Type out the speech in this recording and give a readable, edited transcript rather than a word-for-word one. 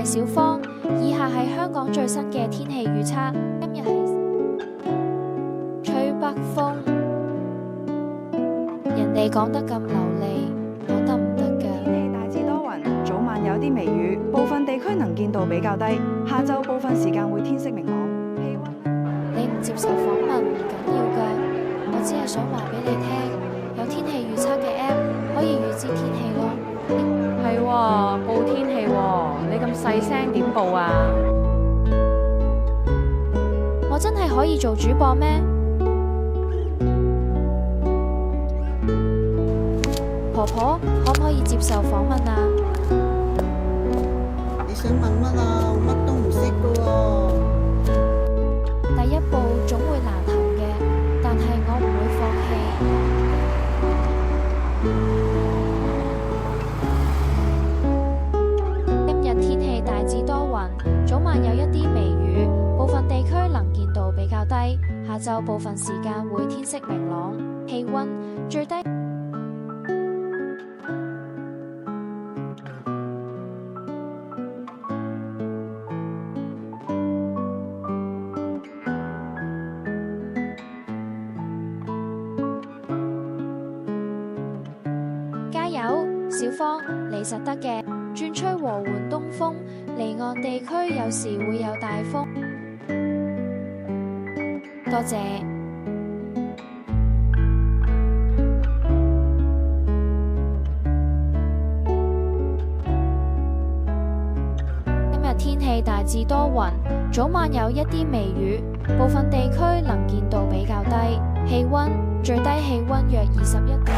係小芳，以下係香港最新嘅天氣預測。今日係吹北風，人哋講得咁流利，我得唔得㗎？天氣大致多雲，早晚有啲微雨，部分地區能見度比較低。下晝部分時間會天色明朗，氣溫。你唔接受訪問唔緊要㗎，我只係想話俾你聽，有天氣預測嘅 app 可以預知天氣咯。係喎，報天氣喎，你咁細聲點報啊？我真係可以做主播咩？婆婆可唔可以接受訪問啊？你想問乜啊？我乜都唔識㗎喎。第一步總會難行嘅，但係我唔會放棄。今日天氣大致多雲，早晚有一啲微雨，部分地區能見度比較低。下晝部分時間會天色明朗，氣溫最低。加油，小芳，你實得嘅。轉吹和緩東風，離岸地區有時會有大風。多謝。今日天氣大致多雲，早晚有一啲微雨，部分地區能見度比較低，氣溫最低氣溫約21度。